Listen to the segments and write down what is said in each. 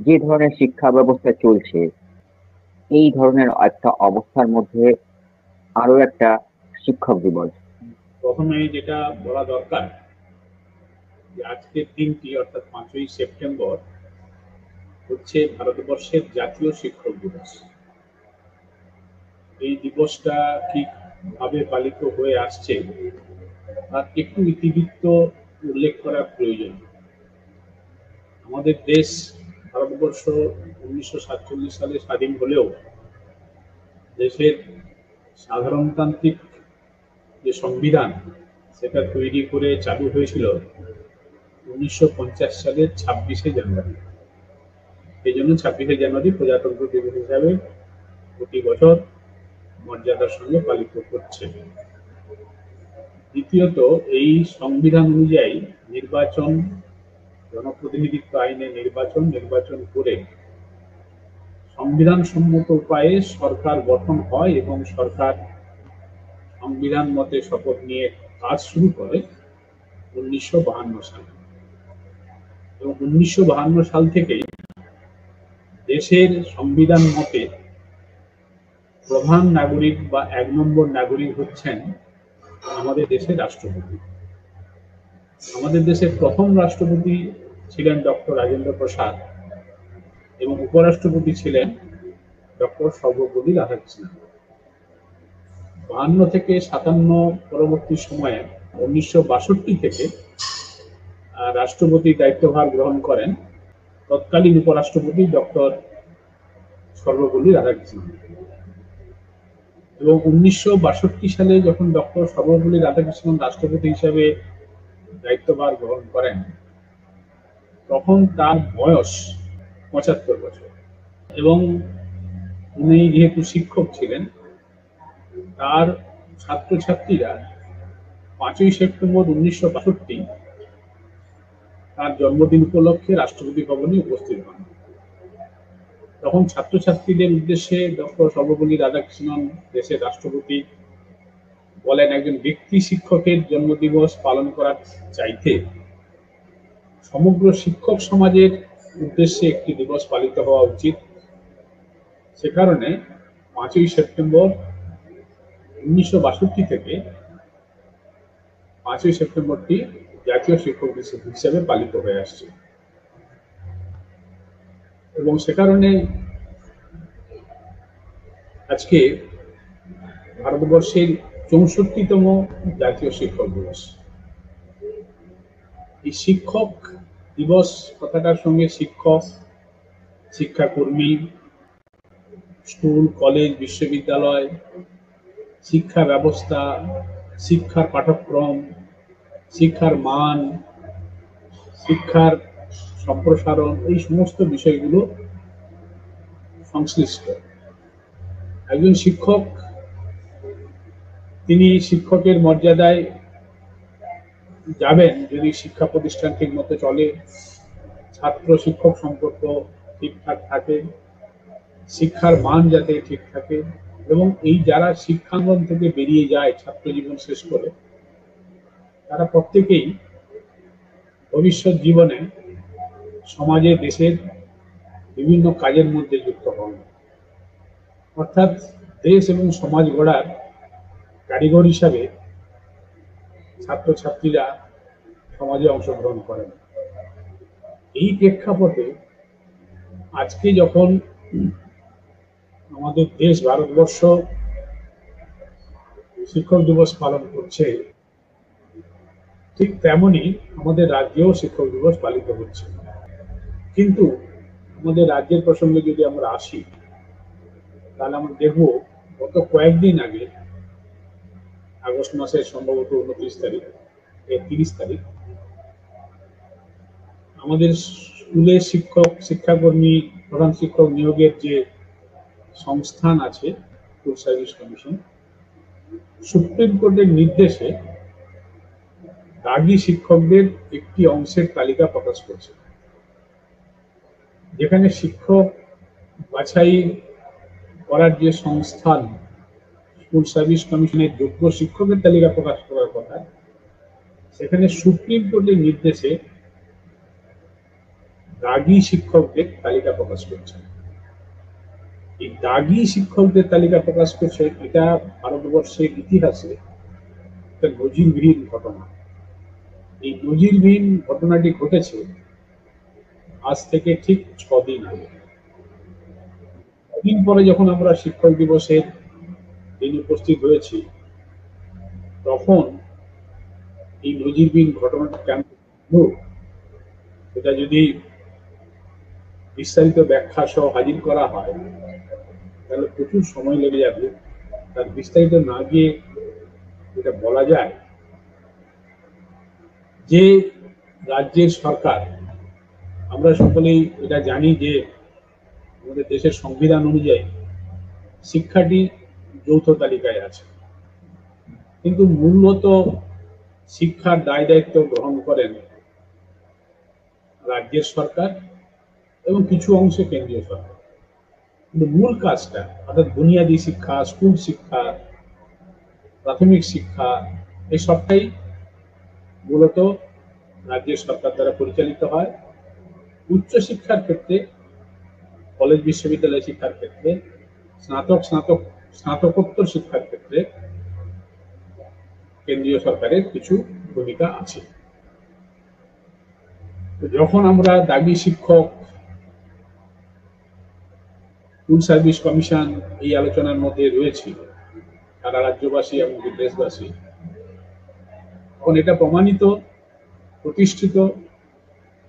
যে ধরনের শিক্ষা ব্যবস্থা চলছে, এই ধরনের একটা অবস্থার মধ্যে আরো একটা শিক্ষক দিবস। প্রথমে যেটা বলা দরকার যে আজকের দিনটি অর্থাৎ 5ই সেপ্টেম্বর হচ্ছে ভারতবর্ষের জাতীয় শিক্ষক দিবস। এই দিবসটা ঠিকভাবে পালিত হয়ে আসছে আর একটু ইতিবৃত্ত উল্লেখ করা প্রয়োজন। আমাদের দেশ ভারতবর্ষ 1947 সালে স্বাধীন হলেও দেশের সাধারণতান্ত্রিক যে সংবিধান সেটা তৈরি করে চালু হয়েছিল 1950 সালের 26শে জানুয়ারি। এই জন্য 26শে জানুয়ারি প্রজাতন্ত্র দিবস হিসাবে প্রতি বছর মর্যাদার সঙ্গে পালিত হচ্ছে। দ্বিতীয়ত, এই সংবিধান অনুযায়ী নির্বাচন, জনপ্রতিনিধিত্ব আইনে নির্বাচন করে সংবিধান সম্মত উপায়ে সরকার গঠন হয় এবং সরকার সংবিধান মতে শপথ নিয়ে কাজ শুরু করে 1952 সালে। এবং 1952 সাল থেকেই দেশের সংবিধান মতে প্রধান নাগরিক বা 1 নম্বর নাগরিক হচ্ছেন আমাদের দেশের রাষ্ট্রপতি। আমাদের দেশের প্রথম রাষ্ট্রপতি ছিলেন ডক্টর রাজেন্দ্র প্রসাদ এবং উপরাষ্ট্রপতি ছিলেন ডক্টর সর্বপল্লী রাধাকৃষ্ণন। 52 থেকে 57 পরবর্তী সময়ে 1962 থেকে রাষ্ট্রপতির দায়িত্বভার গ্রহণ করেন তৎকালীন উপরাষ্ট্রপতি ডক্টর সর্বপল্লী রাধাকৃষ্ণন। এবং 1962 সালে যখন ডক্টর সর্বপল্লী রাধাকৃষ্ণন রাষ্ট্রপতি হিসেবে দায়িত্বভার গ্রহণ করেন তখন তার বয়স 75 বছর। এবং উনি যেহেতু শিক্ষক ছিলেন, তার ছাত্রছাত্রীরা 5ই সেপ্টেম্বর 1962 তার জন্মদিন উপলক্ষে রাষ্ট্রপতি ভবনে উপস্থিত হন। তখন ছাত্রছাত্রীদের উদ্দেশ্যে ডক্টর সর্বপল্লী রাধাকৃষ্ণন দেশের রাষ্ট্রপতি বলেন, একজন ব্যক্তি শিক্ষকের জন্মদিবস পালন করার চাইতে সমগ্র শিক্ষক সমাজের উদ্দেশ্যে একটি দিবস পালিত হওয়া উচিত। সে কারণে 5ই সেপ্টেম্বর 1962 থেকে 5ই সেপ্টেম্বরটি জাতীয় শিক্ষক দিবস হিসেবে পালিত হয়ে আসছে। এবং সে কারণে আজকে ভারতবর্ষের 64তম জাতীয় শিক্ষক দিবস। এই শিক্ষক দিবস কথাটার সঙ্গে শিক্ষক, শিক্ষাকর্মী, স্কুল, কলেজ, বিশ্ববিদ্যালয়, শিক্ষা ব্যবস্থা, শিক্ষার পাঠ্যক্রম, শিক্ষার মান, শিক্ষার সম্প্রসারণ, এই সমস্ত বিষয়গুলো সংশ্লিষ্ট। একজন শিক্ষক, তিনি শিক্ষকের মর্যাদায় যাবেন যদি শিক্ষা প্রতিষ্ঠান ঠিক মতো চলে, ছাত্র শিক্ষক সম্পর্ক ঠিকঠাক থাকে, শিক্ষার মান যাতে ঠিক থাকে, এবং এই যারা শিক্ষাঙ্গন থেকে বেরিয়ে যায় ছাত্র জীবন শেষ করে, তারা প্রত্যেকেই ভবিষ্যৎ জীবনে সমাজে, দেশের বিভিন্ন কাজের মধ্যে যুক্ত হন। অর্থাৎ দেশ এবং সমাজ গড়ার কারিগর হিসাবে ছাত্রছাত্রীরা সমাজে অংশগ্রহণ করেন। এই প্রেক্ষাপটে আজকে যখন আমাদের দেশ ভারতবর্ষ শিক্ষক দিবস পালন করছে, ঠিক তেমনি আমাদের রাজ্যেও শিক্ষক দিবস পালিত হচ্ছে। কিন্তু আমাদের রাজ্যের প্রসঙ্গে যদি আমরা আসি, তাহলে আমরা দেখব গত কয়েকদিন আগে, আগস্ট মাসের সম্ভবত 29 তারিখ, 30 তারিখ, আমাদের স্কুলের শিক্ষক, শিক্ষাকর্মী, প্রধান শিক্ষক নিয়োগের যে সংস্থান আছে স্কুল সার্ভিস কমিশন, সুপ্রিম কোর্টের নির্দেশে দাগি শিক্ষকদের একটি অংশের তালিকা প্রকাশ করছে, যেখানে শিক্ষক বাছাই করার যে সংস্থান স্কুল সার্ভিস কমিশনের যোগ্য শিক্ষকের তালিকা প্রকাশ করার কথা, সেখানে সুপ্রিম কোর্টের নির্দেশে দাগী শিক্ষকদের তালিকা প্রকাশ করছেন। এই দাগী শিক্ষকদের তালিকা প্রকাশ করছে, এটা ভারতবর্ষের ইতিহাসে একটা নজিরবিহীন ঘটনা। এই নজিরবিহীন ঘটনাটি ঘটেছে আজ থেকে ঠিক 6 দিন আগে। দিন পরে যখন আমরা শিক্ষক দিবসের দিন উপস্থিত হয়েছি, তখন এই নজিরবিহীন ঘটনাটা কেন হলো, সেটা যদি বিস্তারিত ব্যাখ্যা সহ হাজির করা হয় তাহলে প্রচুর সময় লেগে যাবে। তার বিস্তারিত না গিয়ে এটা বলা যায় যে রাজ্যের সরকার, আমরা সকলেই এটা জানি যে আমাদের দেশের সংবিধান অনুযায়ী শিক্ষাটি যৌথ তালিকায় আছে, কিন্তু মূলত শিক্ষার দায় দায়িত্ব গ্রহণ করেন রাজ্যের সরকার এবং কিছু অংশে কেন্দ্রীয় সরকার। কিন্তু মূল কাজটা, অর্থাৎ বুনিয়াদী শিক্ষা, স্কুল শিক্ষা, প্রাথমিক শিক্ষা, এই সবটাই মূলত রাজ্যের সরকার দ্বারা পরিচালিত হয়। উচ্চ শিক্ষার ক্ষেত্রে, কলেজ বিশ্ববিদ্যালয় শিক্ষার ক্ষেত্রে, স্নাতকোত্তর শিক্ষার ক্ষেত্রে কেন্দ্রীয় সরকারের কিছু ভূমিকা আছে। যখন আমরা দাগী শিক্ষক, স্কুল সার্ভিস কমিশন এই আলোচনার মধ্যে রয়েছি, সারা রাজ্যবাসী এবং দেশবাসী, তখন এটা প্রমাণিত, প্রতিষ্ঠিত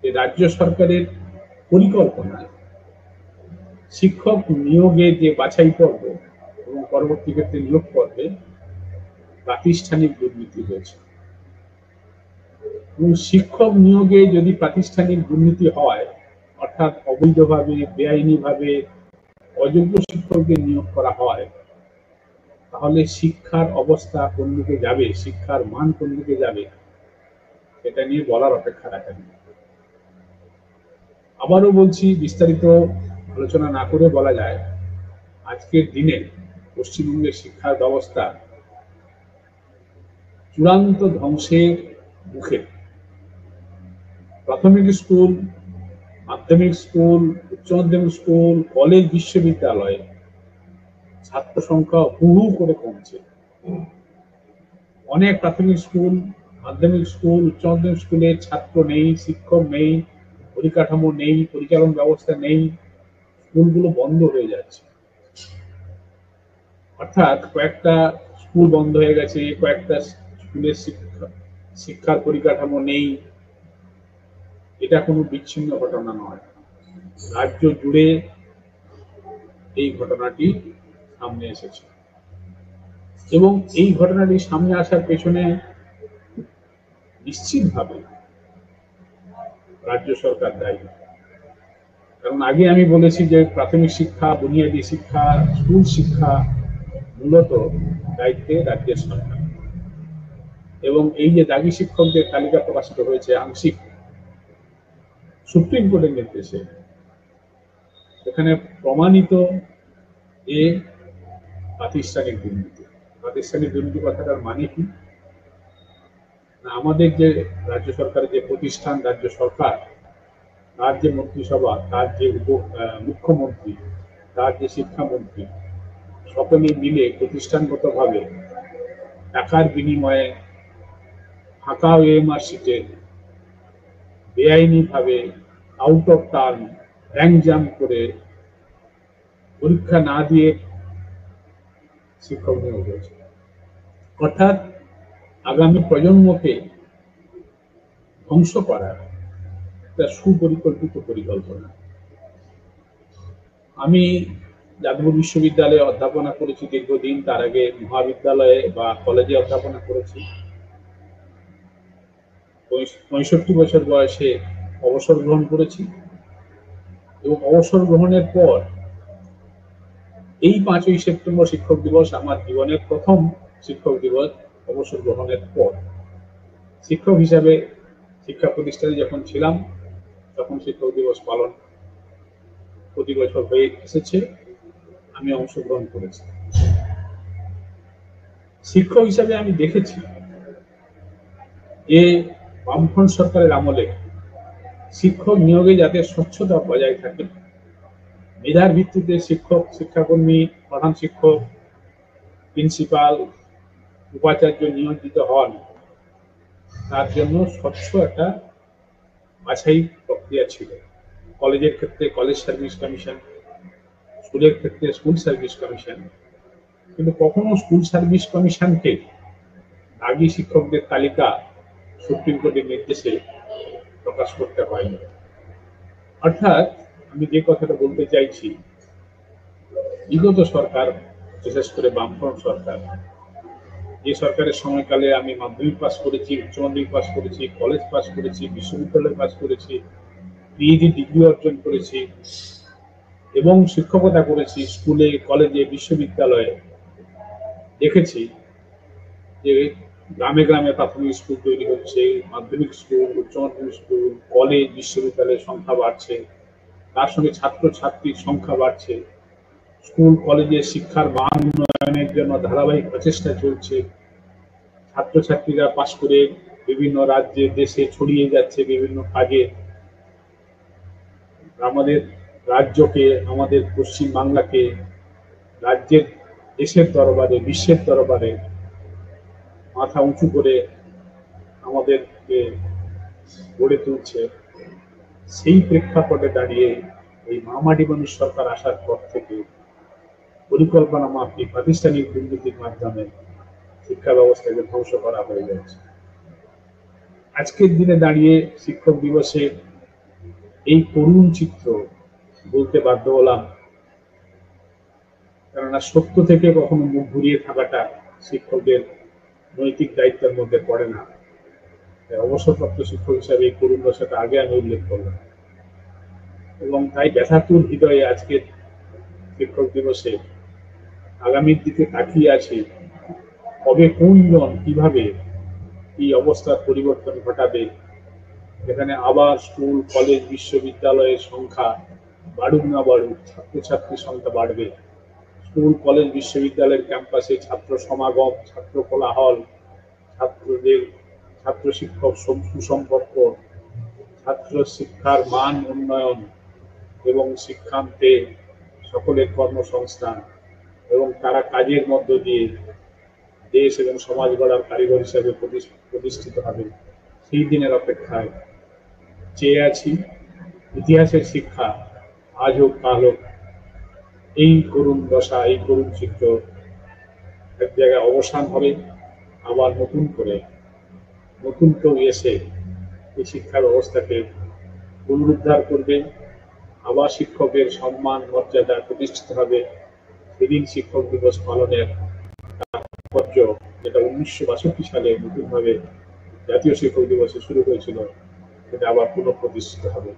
যে রাজ্য সরকারের পরিকল্পনায় শিক্ষক নিয়োগের যে বাছাই পর্ব এবং পরবর্তী ক্ষেত্রে নিয়োগ পর্বে প্রাতিষ্ঠানিক দুর্নীতি হয়েছে। এবং শিক্ষক নিয়োগে যদি প্রাতিষ্ঠানিক দুর্নীতি হয়, অর্থাৎ অবৈধভাবে, বেআইনিভাবে অযোগ্য শিক্ষকদের নিয়োগ করা হয়, তাহলে শিক্ষার অবস্থা কোন দিকে যাবে, শিক্ষার মান কোন দিকে যাবে, এটা নিয়ে বলার অপেক্ষা রাখেন। আবারও বলছি, বিস্তারিত আলোচনা না করে বলা যায়, আজকের দিনে পশ্চিমবঙ্গের শিক্ষা ব্যবস্থা চূড়ান্ত ধ্বংসের মুখে। প্রাথমিক স্কুল, মাধ্যমিক স্কুল, উচ্চ মাধ্যমিক স্কুল, কলেজ, বিশ্ববিদ্যালয়ে ছাত্র সংখ্যা হু হু করে কমছে। অনেক প্রাথমিক স্কুল, মাধ্যমিক স্কুল, উচ্চ মাধ্যমিক স্কুলে ছাত্র নেই, শিক্ষক নেই, পরিকাঠামো নেই, পরিচালন ব্যবস্থা নেই, স্কুলগুলো বন্ধ হয়ে যাচ্ছে। অর্থাৎ কয়েকটা স্কুল বন্ধ হয়ে গেছে, কয়েকটা স্কুলের শিক্ষার পরিকাঠামো নেই, এটা কোনো বিচ্ছিন্ন ঘটনা নয়। রাজ্য জুড়ে এই ঘটনাটি সামনে এসেছে এবং এই ঘটনাটি সামনে আসার পেছনে নিশ্চিতভাবে রাজ্য সরকার দায়ী। কারণ আগে আমি বলেছি যে প্রাথমিক শিক্ষা, বুনিয়াদী শিক্ষা, স্কুল শিক্ষা মূলত দায়িত্বে রাজ্যের সরকার। এবং এই যে দাগী শিক্ষকদের তালিকা প্রকাশিত হয়েছে আংশিক সুপ্রিম কোর্টের নির্দেশে, সেখানে প্রমাণিত যে প্রাতিষ্ঠানিক দুর্নীতি। প্রাতিষ্ঠানিক দুর্নীতি কথাটার মানে কি? আমাদের যে রাজ্য সরকারের যে প্রতিষ্ঠান, রাজ্য সরকার, তার যে মন্ত্রিসভা, তার যে মুখ্যমন্ত্রী, তার যে শিক্ষামন্ত্রী, সকলে মিলে প্রতিষ্ঠানগতভাবে টাকার বিনিময়ে ফাঁকা ওএমআর শিটে বেআইনিভাবে out of term rank jump করে পরীক্ষা না দিয়ে শিক্ষক নিয়োগ হয়েছে। অর্থাৎ আগামী প্রজন্মকে ধ্বংস করার একটা সুপরিকল্পিত পরিকল্পনা। আমি যাদবপুর বিশ্ববিদ্যালয়ে অধ্যাপনা করেছি দীর্ঘদিন, তার আগে মহাবিদ্যালয়ে বা কলেজে অধ্যাপনা করেছি। 65 বছর বয়সে অবসর গ্রহণ করেছি এবং অবসর গ্রহণের পর এই 5ই সেপ্টেম্বর শিক্ষক দিবস আমার জীবনের প্রথম শিক্ষক দিবস। অবসর গ্রহণের পর শিক্ষক হিসাবে শিক্ষা প্রতিষ্ঠানে যখন ছিলাম, তখন শিক্ষক দিবস পালন প্রতি বছর হয়ে এসেছে, আমি অংশগ্রহণ করেছি। শিক্ষক হিসাবে আমি দেখেছি যে বামফ্রন্ট সরকারের আমলে শিক্ষক নিয়োগে যাতে স্বচ্ছতা বজায় থাকে, মেধার ভিত্তিতে শিক্ষক, শিক্ষাকর্মী, প্রধান শিক্ষক, প্রিন্সিপাল, উপাচার্য নিয়োজিত হন, তার জন্য স্বচ্ছ একটা বাছাই প্রক্রিয়া ছিল। কলেজের ক্ষেত্রে কলেজ সার্ভিস কমিশন, স্কুলের ক্ষেত্রে স্কুল সার্ভিস কমিশন। কিন্তু কখনো স্কুল সার্ভিস কমিশনকে দাগী শিক্ষকদের তালিকা সুপ্রিম কোর্টের নির্দেশে প্রকাশ করতে হয়নি। অর্থাৎ আমি যে কথাটা বলতে চাইছি, বিগত সরকার, বিশেষ করে বামফ্রন্ট সরকার, যে সরকারের সময়কালে আমি মাধ্যমিক পাস করেছি, উচ্চ মাধ্যমিক পাস করেছি, কলেজ পাস করেছি, বিশ্ববিদ্যালয় পাস করেছি, পিএইচডি ডিগ্রি অর্জন করেছি এবং শিক্ষকতা করেছি স্কুলে, কলেজে, বিশ্ববিদ্যালয়ে, দেখেছি যে গ্রামে গ্রামে প্রাথমিক স্কুল তৈরি হচ্ছে, মাধ্যমিক স্কুল, উচ্চ মাধ্যমিক স্কুল, কলেজ, বিশ্ববিদ্যালয়ের সংখ্যা বাড়ছে, তার সঙ্গে ছাত্রছাত্রীর সংখ্যা বাড়ছে, স্কুল কলেজের শিক্ষার মান উন্নয়নের জন্য ধারাবাহিক প্রচেষ্টা চলছে, ছাত্রছাত্রীরা পাশ করে বিভিন্ন রাজ্যে, দেশে ছড়িয়ে যাচ্ছে বিভিন্ন কাজে। আমাদের রাজ্যকে, আমাদের পশ্চিম বাংলাকে রাজ্যের, দেশের দরবারে, বিশ্বের দরবারে মাথা উঁচু করে আমাদেরকে গড়ে তুলছে। সেই প্রেক্ষাপটে দাঁড়িয়ে এই মামাটি মানুষ সরকার আসার পর থেকে পরিকল্পনা মাফিক প্রাতিষ্ঠানিক দুর্নীতির মাধ্যমে শিক্ষা ব্যবস্থাকে ধ্বংস করা হয়ে যাচ্ছে। আজকের দিনে দাঁড়িয়ে শিক্ষক দিবসে এই করুণ চিত্র বলতে বাধ্য হলাম, কেননা সত্য থেকে কখনো মুখ ঘুরিয়ে থাকাটা শিক্ষকদের নৈতিক দায়িত্বের মধ্যে পড়ে না। অবসরপ্রাপ্ত শিক্ষক হিসাবে এই করুণ দশাটা আগে আমি উল্লেখ করলাম এবং তাই ব্যথাতুর হৃদয়ে আজকের শিক্ষক দিবসে আগামীর দিকে তাকিয়ে আছি, কবে কোনজন কিভাবে এই অবস্থার পরিবর্তন ঘটাবে, এখানে আবার স্কুল, কলেজ, বিশ্ববিদ্যালয়ের সংখ্যা বাড়ুক না বাড়ুক, ছাত্রছাত্রীর সংখ্যা বাড়বে। স্কুল, কলেজ, বিশ্ববিদ্যালয়ের ক্যাম্পাসে ছাত্র সমাগম, ছাত্র কোলাহল, ছাত্রদের ছাত্র শিক্ষক সুসম্পর্ক, ছাত্র শিক্ষার মান উন্নয়ন এবং শিক্ষান্তে সকলের কর্মসংস্থান এবং তারা কাজের মধ্য দিয়ে দেশ এবং সমাজ গড়ার কারিগর হিসাবে প্রতিষ্ঠিত হবে, সেই দিনের অপেক্ষায় চেয়ে আছি। ইতিহাসের শিক্ষা আজ হোক কাল হোক, এই করুণ দশা, এই করুণ চিত্র এক জায়গায় অবসান হবে, আবার নতুন করে নতুন কেউ এসে এই শিক্ষা ব্যবস্থাকে পুনরুদ্ধার করবে, আবার শিক্ষকের সম্মান মর্যাদা প্রতিষ্ঠিত হবে। সেদিন শিক্ষক দিবস পালনের তাৎপর্য, যেটা 1962 সালে নতুনভাবে জাতীয় শিক্ষক দিবসে শুরু হয়েছিল, সেটা আবার পুনঃপ্রতিষ্ঠিত হবে।